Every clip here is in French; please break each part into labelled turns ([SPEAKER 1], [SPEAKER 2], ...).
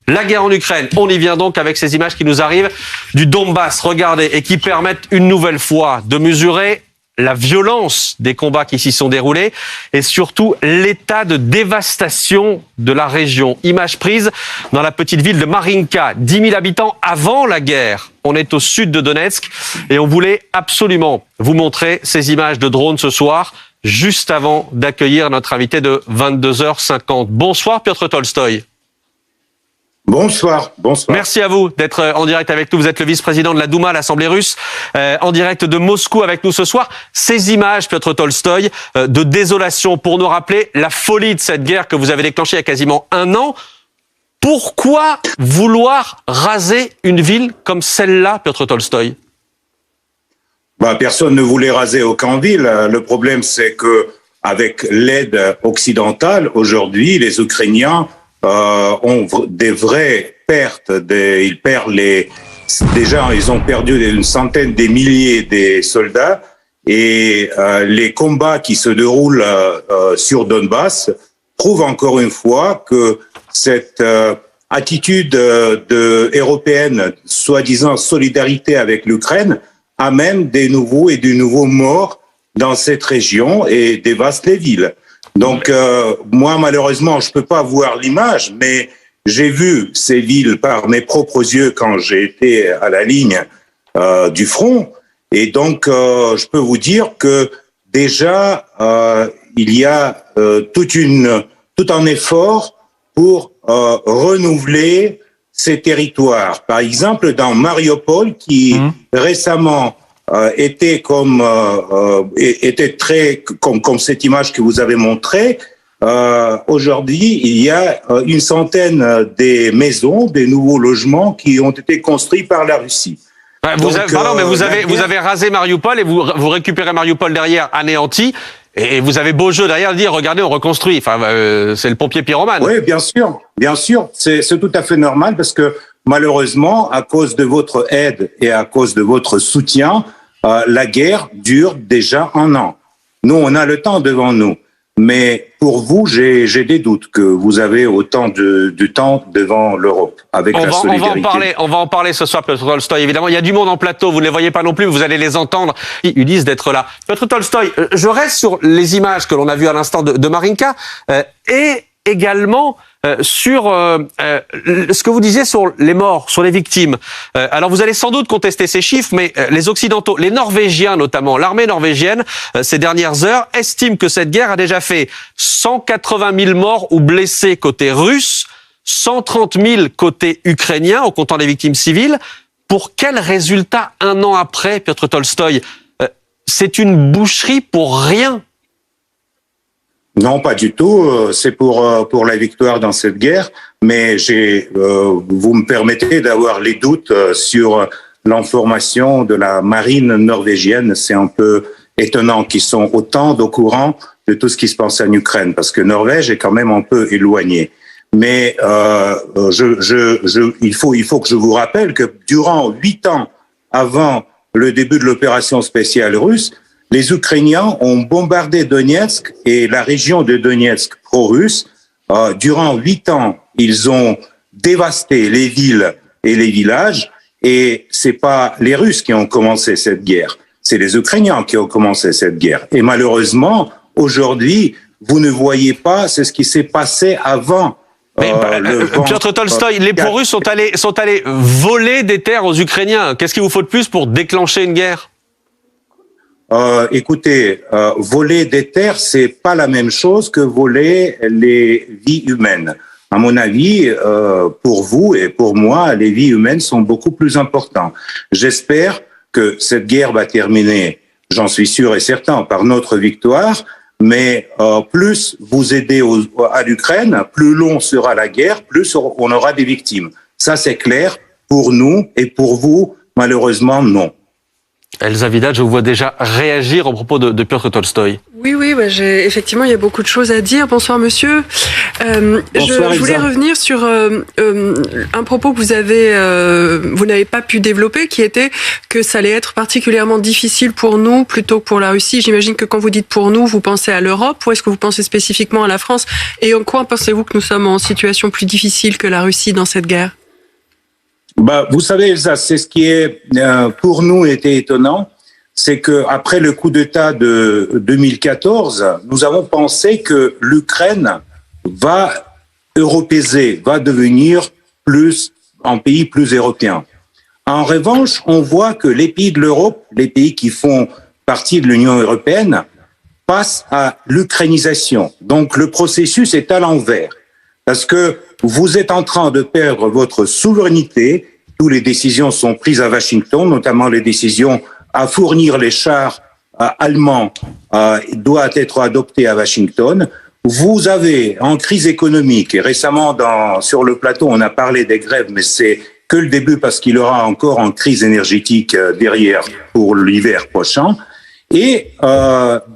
[SPEAKER 1] La guerre en Ukraine, on y vient donc avec ces images qui nous arrivent du Donbass, regardez, et qui permettent une nouvelle fois de mesurer la violence des combats qui s'y sont déroulés et surtout l'état de dévastation de la région. Image prise dans la petite ville de Marinka, 10 000 habitants avant la guerre. On est au sud de Donetsk et on voulait absolument vous montrer ces images de drone ce soir, juste avant d'accueillir notre invité de 22h50. Bonsoir Piotr Tolstoï.
[SPEAKER 2] Bonsoir, bonsoir.
[SPEAKER 1] Merci à vous d'être en direct avec nous. Vous êtes le vice-président de la Douma, l'Assemblée russe, en direct de Moscou avec nous ce soir. Ces images, Piotr Tolstoï, de désolation pour nous rappeler la folie de cette guerre que vous avez déclenchée il y a quasiment un an. Pourquoi vouloir raser une ville comme celle-là, Piotr Tolstoï ?
[SPEAKER 2] Personne ne voulait raser aucune ville. Le problème, c'est que avec l'aide occidentale, aujourd'hui, les Ukrainiens ont des vraies pertes. Ils ont perdu une centaine de milliers de soldats et les combats qui se déroulent sur Donbass prouvent encore une fois que cette attitude européenne, soi-disant solidarité avec l'Ukraine, amène des nouveaux morts dans cette région et dévaste les villes. Donc, moi, malheureusement, je peux pas voir l'image, mais j'ai vu ces villes par mes propres yeux quand j'ai été à la ligne du front. Et donc, je peux vous dire que déjà, il y a tout un effort pour renouveler ces territoires. Par exemple, dans Mariupol, qui récemment était comme cette image que vous avez montrée. Aujourd'hui, il y a une centaine de maisons, des nouveaux logements qui ont été construits par la Russie.
[SPEAKER 1] Vous avez rasé Mariupol et vous récupérez Mariupol derrière anéanti. Et vous avez beau jeu derrière de dire, regardez, on reconstruit. Enfin, c'est le pompier pyromane.
[SPEAKER 2] Oui, bien sûr. C'est tout à fait normal parce que malheureusement, à cause de votre aide et à cause de votre soutien, la guerre dure déjà un an. Nous, on a le temps devant nous. Mais pour vous, j'ai des doutes que vous avez autant de temps devant l'Europe avec la solidarité.
[SPEAKER 1] On va en parler ce soir, Piotr Tolstoï. Évidemment, il y a du monde en plateau. Vous ne les voyez pas non plus, vous allez les entendre. Ils disent d'être là. Piotr Tolstoï, je reste sur les images que l'on a vues à l'instant de Marinka et également sur ce que vous disiez sur les morts, sur les victimes. Alors vous allez sans doute contester ces chiffres, mais les Occidentaux, les Norvégiens notamment, l'armée norvégienne, ces dernières heures, estiment que cette guerre a déjà fait 180 000 morts ou blessés côté russe, 130 000 côté ukrainien, en comptant les victimes civiles. Pour quel résultat un an après, Piotr Tolstoï ? C'est une boucherie pour rien.
[SPEAKER 2] Non, pas du tout. C'est pour la victoire dans cette guerre. Mais vous me permettez d'avoir les doutes sur l'information de la marine norvégienne. C'est un peu étonnant qu'ils sont autant au courant de tout ce qui se passe en Ukraine, parce que Norvège est quand même un peu éloignée. Mais il faut que je vous rappelle que durant 8 ans avant le début de l'opération spéciale russe, les Ukrainiens ont bombardé Donetsk et la région de Donetsk pro-russe. Durant 8 ans, ils ont dévasté les villes et les villages. Et c'est pas les Russes qui ont commencé cette guerre, c'est les Ukrainiens qui ont commencé cette guerre. Et malheureusement, aujourd'hui, vous ne voyez pas ce qui s'est passé avant.
[SPEAKER 1] Piotr Tolstoï, les pro-russes sont allés voler des terres aux Ukrainiens. Qu'est-ce qu'il vous faut de plus pour déclencher une guerre ?
[SPEAKER 2] Écoutez, voler des terres, c'est pas la même chose que voler les vies humaines. À mon avis, pour vous et pour moi, les vies humaines sont beaucoup plus importantes. J'espère que cette guerre va terminer, j'en suis sûr et certain, par notre victoire. Mais plus vous aidez à l'Ukraine, plus long sera la guerre, plus on aura des victimes. Ça, c'est clair pour nous et pour vous, malheureusement, non.
[SPEAKER 1] Elsa Vidal, je vous vois déjà réagir au propos de Piotr Tolstoï.
[SPEAKER 3] Oui, effectivement, il y a beaucoup de choses à dire. Bonsoir, monsieur.
[SPEAKER 2] Bonsoir,
[SPEAKER 3] je voulais revenir sur un propos que vous n'avez pas pu développer, qui était que ça allait être particulièrement difficile pour nous plutôt que pour la Russie. J'imagine que quand vous dites pour nous, vous pensez à l'Europe, ou est-ce que vous pensez spécifiquement à la France? Et en quoi pensez-vous que nous sommes en situation plus difficile que la Russie dans cette guerre?
[SPEAKER 2] Vous savez, Elsa, c'est ce qui est pour nous était étonnant, c'est que après le coup d'État de 2014, nous avons pensé que l'Ukraine va européiser, va devenir un pays plus européen. En revanche, on voit que les pays de l'Europe, les pays qui font partie de l'Union européenne, passent à l'ukrainisation. Donc le processus est à l'envers. Parce que vous êtes en train de perdre votre souveraineté. Toutes les décisions sont prises à Washington, notamment les décisions à fournir les chars allemands doivent être adoptées à Washington. Vous avez en crise économique, et récemment sur le plateau on a parlé des grèves, mais c'est que le début parce qu'il y aura encore une crise énergétique derrière pour l'hiver prochain. Et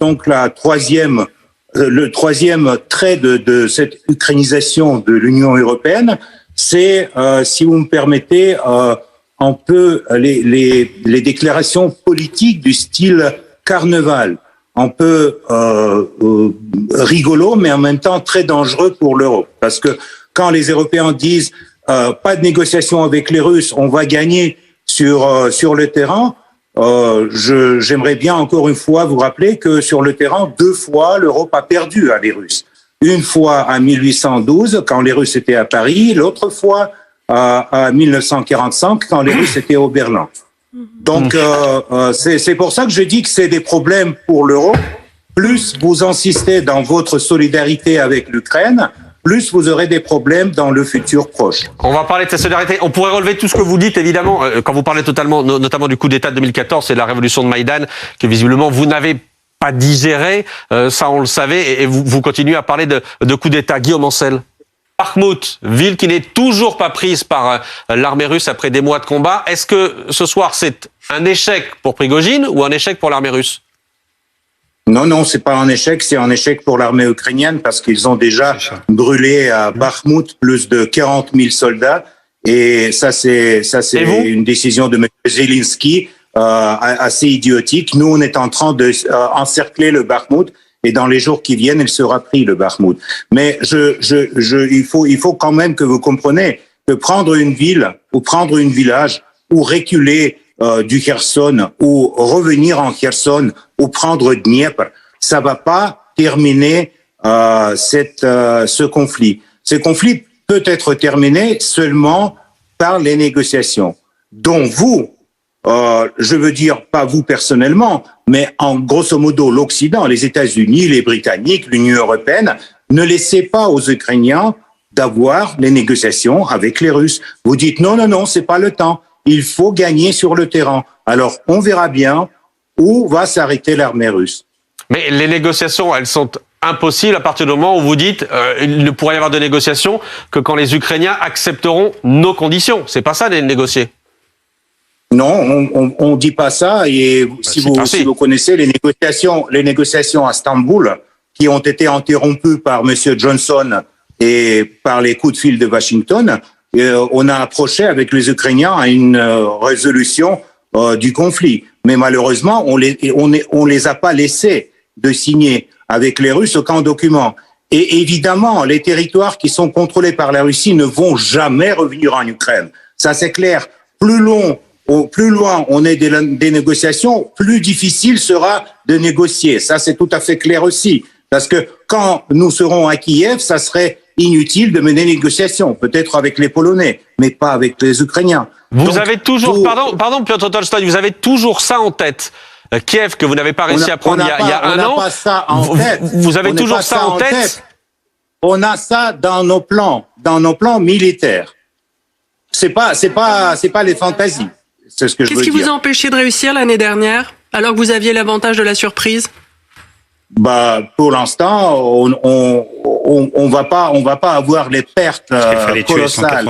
[SPEAKER 2] donc le troisième trait de cette ukrainisation de l'Union européenne, c'est, si vous me permettez, un peu les déclarations politiques du style carnaval, un peu rigolo, mais en même temps très dangereux pour l'Europe. Parce que quand les Européens disent pas de négociation avec les Russes, on va gagner sur le terrain, j'aimerais bien encore une fois vous rappeler que sur le terrain, 2 fois, l'Europe a perdu à les Russes. Une fois en 1812, quand les Russes étaient à Paris, l'autre fois en 1945, quand les Russes étaient au Berlin. Donc, c'est pour ça que je dis que c'est des problèmes pour l'Europe. Plus vous insistez dans votre solidarité avec l'Ukraine, plus vous aurez des problèmes dans le futur proche.
[SPEAKER 1] On va parler de cette solidarité. On pourrait relever tout ce que vous dites, évidemment, quand vous parlez notamment du coup d'État de 2014 et de la révolution de Maïdan, que visiblement vous n'avez pas digéré, ça on le savait, et vous continuez à parler de coup d'État. Guillaume Ancel. Bakhmout, ville qui n'est toujours pas prise par l'armée russe après des mois de combat. Est-ce que ce soir c'est un échec pour Prigojine ou un échec pour l'armée russe?
[SPEAKER 2] Non, c'est pas un échec, c'est un échek pour l'armée ukrainienne parce qu'ils ont déjà brûlé à Bakhmout plus de 40 000 soldats, et ça c'est une décision de M. Zelensky assez idiotique. Nous, on est en train de encercler le Bakhmout, et dans les jours qui viennent, il sera pris le Bakhmout. Mais il faut quand même que vous compreniez que prendre une ville ou prendre un village ou reculer du Kherson ou revenir en Kherson ou prendre Dniepr, ça va pas terminer ce conflit. Ce conflit peut être terminé seulement par les négociations, dont vous, je veux dire pas vous personnellement, mais en grosso modo l'Occident, les États-Unis, les Britanniques, l'Union européenne, ne laissez pas aux Ukrainiens d'avoir les négociations avec les Russes. Vous dites non, c'est pas le temps. Il faut gagner sur le terrain. Alors on verra bien où va s'arrêter l'armée russe.
[SPEAKER 1] Mais les négociations, elles sont impossibles à partir du moment où vous dites il ne pourra y avoir de négociations que quand les Ukrainiens accepteront nos conditions. C'est pas ça de négocier.
[SPEAKER 2] Non, on dit pas ça. Et si vous connaissez les négociations à Istanbul qui ont été interrompues par Monsieur Johnson et par les coups de fil de Washington, on a approché avec les Ukrainiens à une résolution du conflit. Mais malheureusement, on les a pas laissés de signer avec les Russes aucun document. Et évidemment, les territoires qui sont contrôlés par la Russie ne vont jamais revenir en Ukraine. Ça, c'est clair. Plus loin on est des négociations, plus difficile sera de négocier. Ça, c'est tout à fait clair aussi. Parce que quand nous serons à Kiev, ça serait inutile de mener des négociations, peut-être avec les Polonais, mais pas avec les Ukrainiens.
[SPEAKER 1] Vous avez toujours, pardon, Piotr Tolstoï, vous avez toujours ça en tête. Kiev, que vous n'avez pas réussi à prendre il y a un an. Vous avez toujours ça en tête.
[SPEAKER 2] On a ça dans nos plans militaires. C'est pas les fantaisies. C'est ce que je veux dire.
[SPEAKER 3] Qu'est-ce qui vous a empêché de réussir l'année dernière, alors que vous aviez l'avantage de la surprise?
[SPEAKER 2] Pour l'instant, on va pas avoir les pertes colossales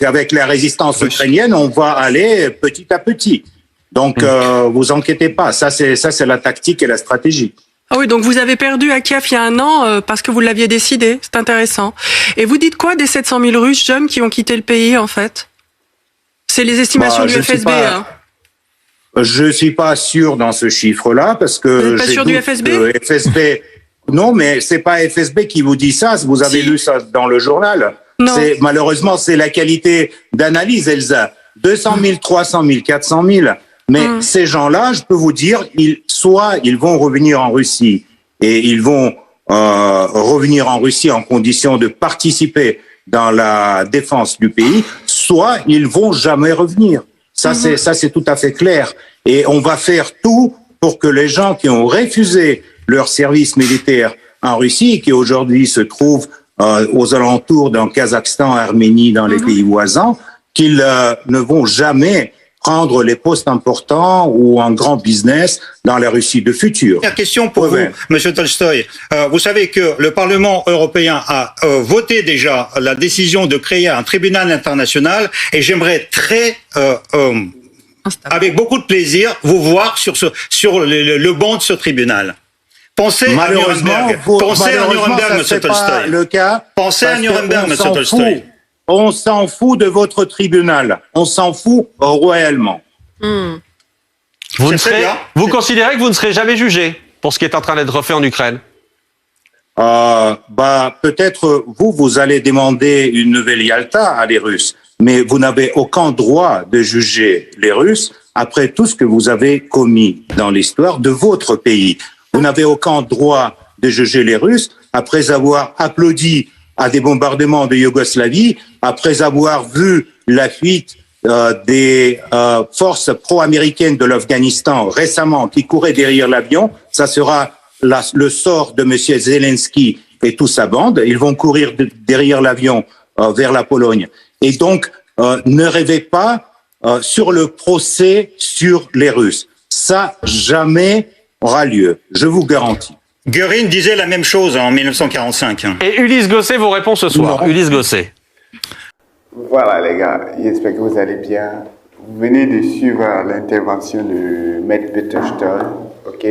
[SPEAKER 2] avec la résistance ukrainienne. On va aller petit à petit. Donc, vous inquiétez pas. Ça, c'est la tactique et la stratégie.
[SPEAKER 3] Ah oui, donc vous avez perdu à Kiev il y a un an parce que vous l'aviez décidé. C'est intéressant. Et vous dites quoi des 700 000 Russes jeunes qui ont quitté le pays, en fait? C'est les estimations du FSB.
[SPEAKER 2] Je suis pas sûr dans ce chiffre-là parce que
[SPEAKER 3] vous n'êtes pas sûr du FSB?
[SPEAKER 2] FSB, non, mais c'est pas FSB qui vous dit ça. Vous avez lu ça dans le journal.
[SPEAKER 3] Non.
[SPEAKER 2] Malheureusement, c'est la qualité d'analyse, Elsa. 200 000, 300 000, 400 000. Mais ces gens-là, je peux vous dire, soit ils vont revenir en Russie et ils vont revenir en Russie en condition de participer dans la défense du pays, soit ils vont jamais revenir. Ça, c'est tout à fait clair. Et on va faire tout pour que les gens qui ont refusé leur service militaire en Russie, qui aujourd'hui se trouvent aux alentours d'un Kazakhstan, Arménie, dans les pays voisins, qu'ils ne vont jamais prendre les postes importants ou un grand business dans la Russie de futur.
[SPEAKER 4] Dernière question pour vous, Monsieur Tolstoï. Vous savez que le Parlement européen a voté déjà la décision de créer un tribunal international et j'aimerais avec beaucoup de plaisir vous voir sur le banc de ce tribunal. Pensez à Nuremberg. Pensez à Nuremberg, Monsieur Tolstoï.
[SPEAKER 2] Le cas.
[SPEAKER 4] Pensez à Nuremberg, Monsieur Tolstoï.
[SPEAKER 2] On s'en fout de votre tribunal. On s'en fout royalement.
[SPEAKER 1] Vous considérez que vous ne serez jamais jugé pour ce qui est en train d'être fait en Ukraine?
[SPEAKER 2] Peut-être vous allez demander une nouvelle Yalta à les Russes, mais vous n'avez aucun droit de juger les Russes après tout ce que vous avez commis dans l'histoire de votre pays. Vous n'avez aucun droit de juger les Russes après avoir applaudi à des bombardements de Yougoslavie, après avoir vu la fuite des forces pro-américaines de l'Afghanistan récemment qui couraient derrière l'avion. Ça sera le sort de Monsieur Zelensky et toute sa bande. Ils vont courir derrière l'avion vers la Pologne. Et donc, ne rêvez pas sur le procès sur les Russes. Ça, jamais aura lieu. Je vous garantis.
[SPEAKER 4] Göring disait la même chose en 1945.
[SPEAKER 1] Et Ulysse Gosset vous répond ce soir. Ulysse Gosset.
[SPEAKER 5] Voilà les gars, j'espère que vous allez bien. Vous venez de suivre l'intervention de Maître Peter Stoll, ok?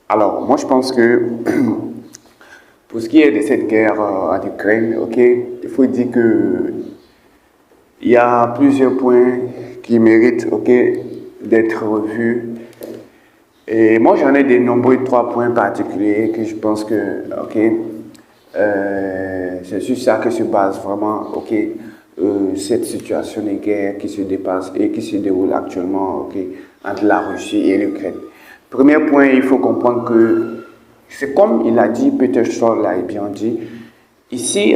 [SPEAKER 5] Alors, moi je pense que pour ce qui est de cette guerre en Ukraine, ok, il faut dire que il y a plusieurs points qui méritent, ok, d'être revus. Et moi, j'en ai de nombreux 3 points particuliers que je pense que, ok, c'est sur ça que se base vraiment, ok, cette situation de guerre qui se dépasse et qui se déroule actuellement, ok, entre la Russie et l'Ukraine. Premier point, il faut comprendre que c'est comme il a dit, Peter Stoll l'a bien dit, ici,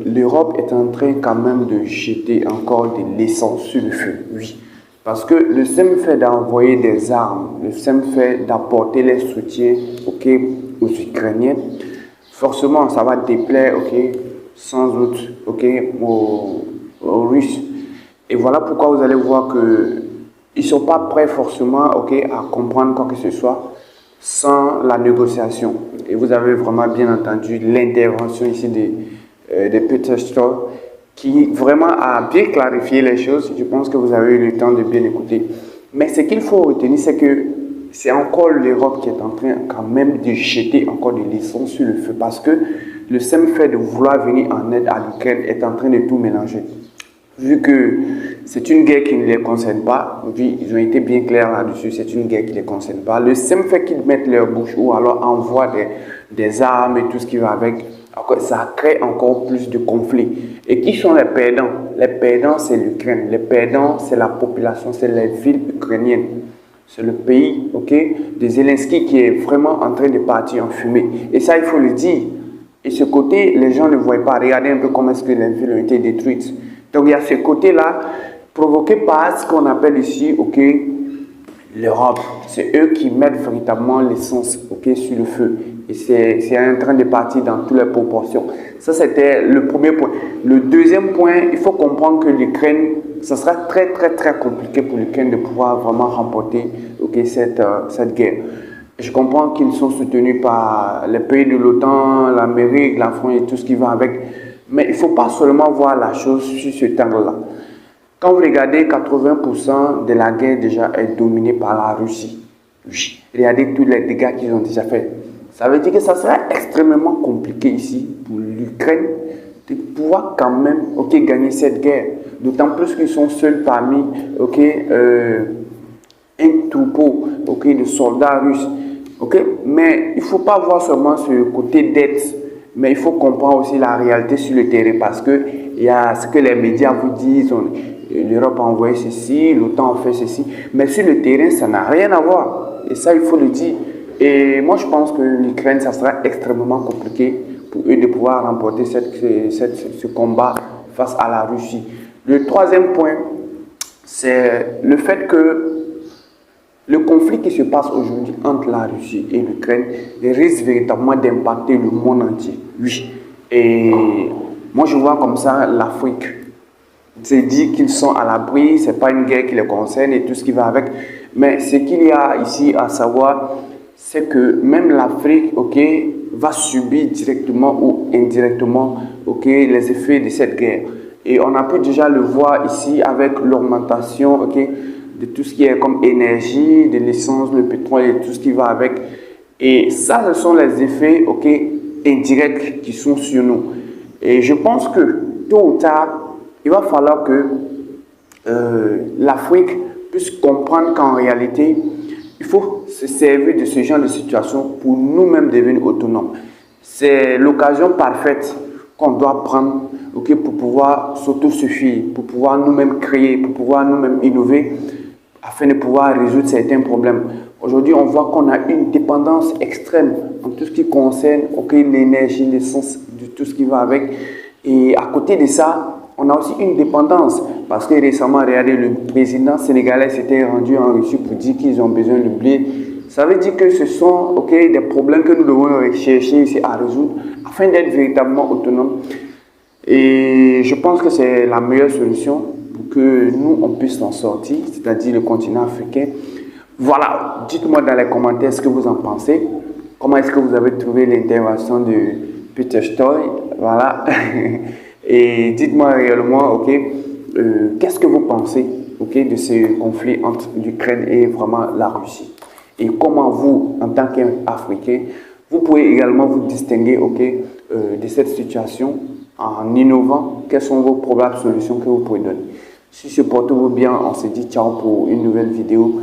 [SPEAKER 5] l'Europe est en train quand même de jeter encore de l'essence sur le feu, oui. Parce que le simple fait d'envoyer des armes, le simple fait d'apporter les soutiens, ok, aux Ukrainiens, forcément ça va déplaire, ok, sans doute, ok, aux Russes. Et voilà pourquoi vous allez voir que ils sont pas prêts forcément, ok, à comprendre quoi que ce soit sans la négociation. Et vous avez vraiment bien entendu l'intervention ici de Peter Stoll, qui vraiment a bien clarifié les choses. Je pense que vous avez eu le temps de bien écouter. Mais ce qu'il faut retenir, c'est que c'est encore l'Europe qui est en train quand même de jeter encore de l'essence sur le feu. Parce que le simple fait de vouloir venir en aide à l'Ukraine est en train de tout mélanger. Vu que c'est une guerre qui ne les concerne pas, ils ont été bien clairs là-dessus, c'est une guerre qui ne les concerne pas. Le simple fait qu'ils mettent leur bouche ou alors envoient des armes et tout ce qui va avec, ça crée encore plus de conflits. Et qui sont les perdants? Les perdants, c'est l'Ukraine. Les perdants, c'est la population, c'est les villes ukrainiennes. C'est le pays, ok, de Zelensky qui est vraiment en train de partir en fumée. Et ça, il faut le dire. Et ce côté, les gens ne voient pas. Regardez un peu comment est-ce que les villes ont été détruites. Donc il y a ce côté-là, provoqué par ce qu'on appelle ici, ok, l'Europe. C'est eux qui mettent véritablement l'essence, ok, sur le feu. Et c'est en train de partir dans toutes les proportions. Ça, c'était le premier point. Le deuxième point, il faut comprendre que l'Ukraine, ça sera très, très, très compliqué pour l'Ukraine de pouvoir vraiment remporter, ok, cette guerre. Je comprends qu'ils sont soutenus par les pays de l'OTAN, l'Amérique, la France et tout ce qui va avec. Mais il ne faut pas seulement voir la chose sur ce angle-là. Quand vous regardez, 80% de la guerre déjà est dominée par la Russie. Oui. Regardez tous les dégâts qu'ils ont déjà fait. Ça veut dire que ça sera extrêmement compliqué ici pour l'Ukraine de pouvoir quand même gagner cette guerre. D'autant plus qu'ils sont seuls parmi un troupeau de soldats russes. Mais il ne faut pas voir seulement ce côté dette, mais il faut comprendre aussi la réalité sur le terrain parce que il y a ce que les médias vous disent, l'Europe a envoyé ceci, l'OTAN a fait ceci, mais sur le terrain, ça n'a rien à voir. Et ça, il faut le dire. Et moi, je pense que l'Ukraine, ça sera extrêmement compliqué pour eux de pouvoir remporter ce combat face à la Russie. Le troisième point, c'est le fait que le conflit qui se passe aujourd'hui entre la Russie et l'Ukraine risque véritablement d'impacter le monde entier. Oui. Et moi, je vois comme ça l'Afrique. C'est dit qu'ils sont à l'abri, ce n'est pas une guerre qui les concerne et tout ce qui va avec. Mais ce qu'il y a ici à savoir, c'est que même l'Afrique va subir directement ou indirectement les effets de cette guerre. Et on a pu déjà le voir ici avec l'augmentation de tout ce qui est comme énergie, de l'essence, le pétrole et tout ce qui va avec. Et ça, ce sont les effets indirects qui sont sur nous. Et je pense que tôt ou tard, il va falloir que l'Afrique puisse comprendre qu'en réalité, il faut se servir de ce genre de situation pour nous-mêmes devenir autonomes. C'est l'occasion parfaite qu'on doit prendre pour pouvoir s'autosuffire, pour pouvoir nous-mêmes créer, pour pouvoir nous-mêmes innover, afin de pouvoir résoudre certains problèmes. Aujourd'hui, on voit qu'on a une dépendance extrême en tout ce qui concerne l'énergie, l'essence, de tout ce qui va avec. Et à côté de ça, on a aussi une dépendance parce que récemment, regardez, le président sénégalais s'était rendu en Russie pour dire qu'ils ont besoin de blé. Ça veut dire que ce sont des problèmes que nous devons chercher ici à résoudre afin d'être véritablement autonomes. Et je pense que c'est la meilleure solution pour que nous, on puisse s'en sortir, c'est-à-dire le continent africain. Voilà, dites-moi dans les commentaires ce que vous en pensez. Comment est-ce que vous avez trouvé l'intervention de Peter Stoy? Voilà. Et dites-moi réellement, qu'est-ce que vous pensez de ce conflit entre l'Ukraine et vraiment la Russie? Et comment vous, en tant qu'Africain, vous pouvez également vous distinguer de cette situation en innovant? Quelles sont vos probables solutions que vous pouvez donner? Si ce porte-vous bien, on se dit ciao pour une nouvelle vidéo.